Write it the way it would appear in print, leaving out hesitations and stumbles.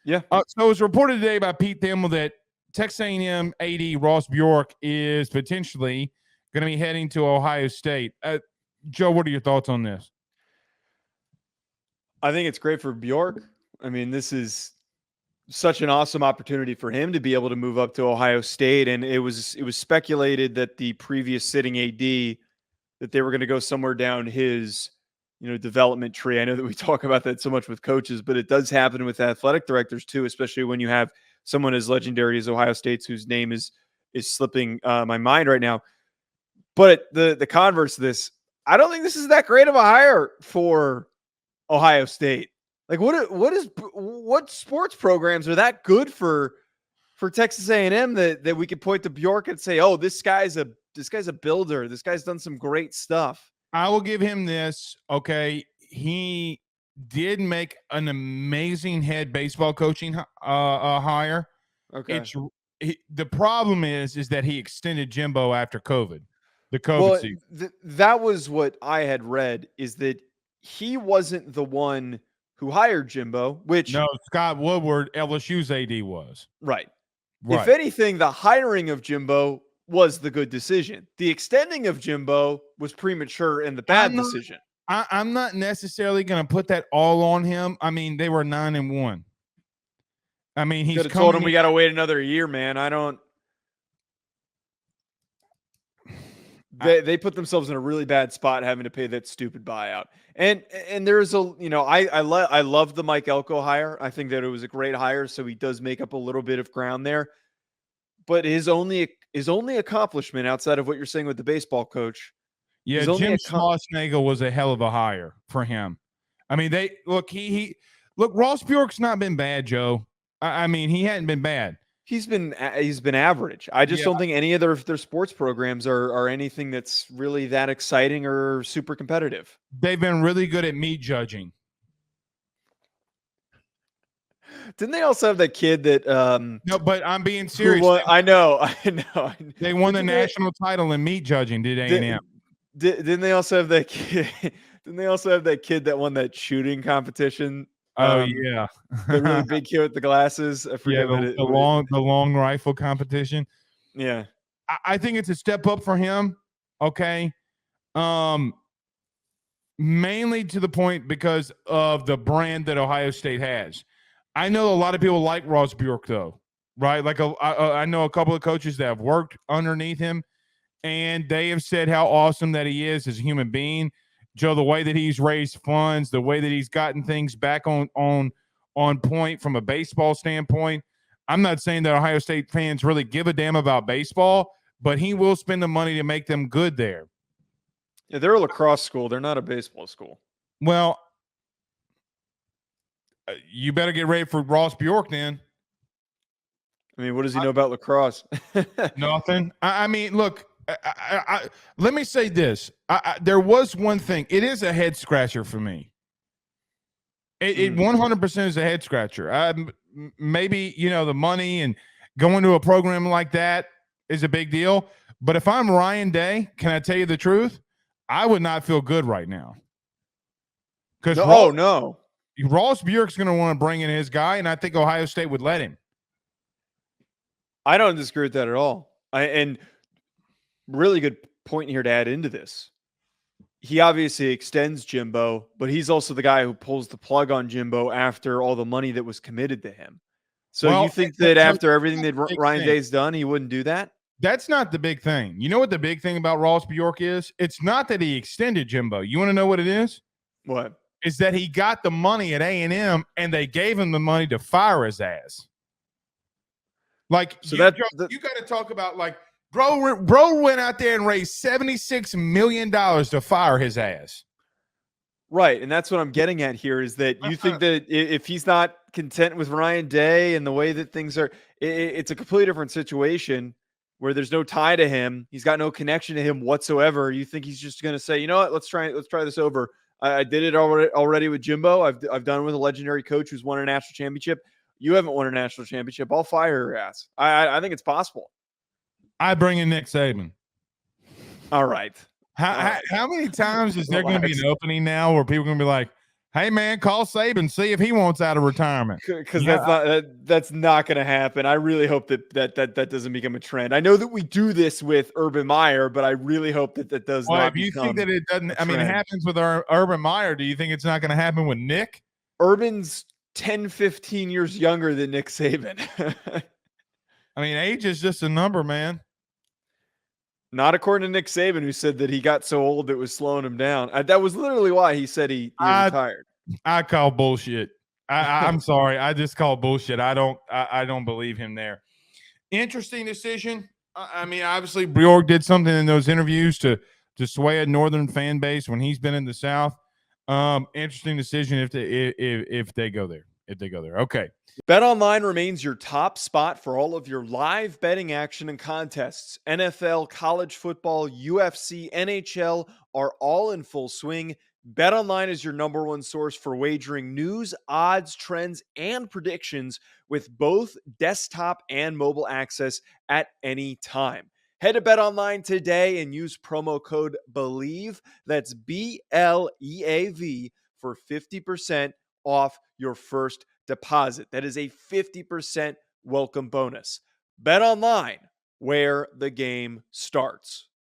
Yeah. So it was reported today by Pete Thamel that Texas A&M AD Ross Bjork is potentially going to be heading to Ohio State. Joe, what are your thoughts on this? I think it's great for Bjork. I mean, this is such an awesome opportunity for him to be able to move up to Ohio State. And it was speculated that the previous sitting AD, that they were going to go somewhere down his, development tree. I know that we talk about that so much with coaches, but it does happen with athletic directors too, especially when you have someone as legendary as Ohio State's, whose name is slipping my mind right now. But the converse of this, I don't think this is that great of a hire for Ohio State. Like what sports programs are that good for Texas A&M that we could point to Bjork and say, oh, this guy's a builder. This guy's done some great stuff. I will give him this. Okay. He did make an amazing head baseball coaching hire. Okay. The problem is that he extended Jimbo after COVID, the COVID season. That was what I had read, is that he wasn't the one who hired Jimbo, which no, Scott Woodward, LSU's AD was. Right. If anything, the hiring of Jimbo was the good decision. The extending of Jimbo was premature and the bad decision. I'm not necessarily going to put that all on him. I mean, they were 9-1. I mean, he's told him we got to wait another year, man. They put themselves in a really bad spot having to pay that stupid buyout. And there's I love the Mike Elko hire. I think that it was a great hire, so he does make up a little bit of ground there. But his only accomplishment outside of what you're saying with the baseball coach. Yeah, Jim Schlossnagle was a hell of a hire for him. I mean, Ross Bjork's not been bad, Joe. I mean, he hadn't been bad. He's been average. I just don't think any of their sports programs are anything that's really that exciting or super competitive. They've been really good at meat judging. Didn't they also have that kid that no, but I'm being serious. I know. They won the national title in meat judging, did A&M. Didn't they also have that kid? Didn't they also have that kid that won that shooting competition? Oh yeah, the really big kid with the glasses. I forget the long rifle competition. Yeah, I think it's a step up for him. Okay, mainly to the point because of the brand that Ohio State has. I know a lot of people like Ross Bjork, though, right? Like I know a couple of coaches that have worked underneath him, and they have said how awesome that he is as a human being. Joe, the way that he's raised funds, the way that he's gotten things back on point from a baseball standpoint. I'm not saying that Ohio State fans really give a damn about baseball, but he will spend the money to make them good there. Yeah, they're a lacrosse school. They're not a baseball school. Well, you better get ready for Ross Bjork then. I mean, what does he know about lacrosse? Nothing. I mean, look, let me say this. There was one thing. It is a head scratcher for me. It 100% is a head scratcher. Maybe, the money and going to a program like that is a big deal. But if I'm Ryan Day, can I tell you the truth? I would not feel good right now. Because Ross Bjork's going to want to bring in his guy, and I think Ohio State would let him. I don't disagree with that at all. And really good point here to add into this. He obviously extends Jimbo, but he's also the guy who pulls the plug on Jimbo after all the money that was committed to him. So you think that after everything that Ryan Day's done, he wouldn't do that? That's not the big thing. You know what the big thing about Ross Bjork is? It's not that he extended Jimbo. You want to know what it is? What? Is that he got the money at A&M and they gave him the money to fire his ass. Like, so you got to talk about, like, bro went out there and raised $76 million to fire his ass. Right, and that's what I'm getting at here is that you think that if he's not content with Ryan Day and the way that things are, it's a completely different situation where there's no tie to him. He's got no connection to him whatsoever. You think he's just going to say, you know what, let's try this over. I did it already with Jimbo. I've done it with a legendary coach who's won a national championship. You haven't won a national championship. I'll fire your ass. I think it's possible. I bring in Nick Saban. All right. How many times is there going to be an opening now where people are going to be like, Hey man, call Saban, see if he wants out of retirement. Because Yeah, that's not going to happen. I really hope that doesn't become a trend. I know that we do this with Urban Meyer, but I really hope that does well, not if you think become that it doesn't, a I mean, it trend. happens with our Urban Meyer. Do you think it's not going to happen with Nick? Urban's 10, 15 years younger than Nick Saban. I mean, age is just a number, man. Not according to Nick Saban, who said that he got so old that was slowing him down. That was literally why he said he I retired. I call bullshit. I'm sorry. I just call bullshit. I don't believe him there. Interesting decision. I mean, obviously Bjork did something in those interviews to sway a northern fan base when he's been in the South. Interesting decision if they go there. If they go there. Okay. BetOnline remains your top spot for all of your live betting action and contests. NFL, college football, UFC, NHL are all in full swing. BetOnline is your number one source for wagering news, odds, trends, and predictions with both desktop and mobile access at any time. Head to BetOnline today and use promo code BELIEVE, that's BLEAV, for 50% off your first deposit. That is a 50% welcome bonus. Bet online, where the game starts.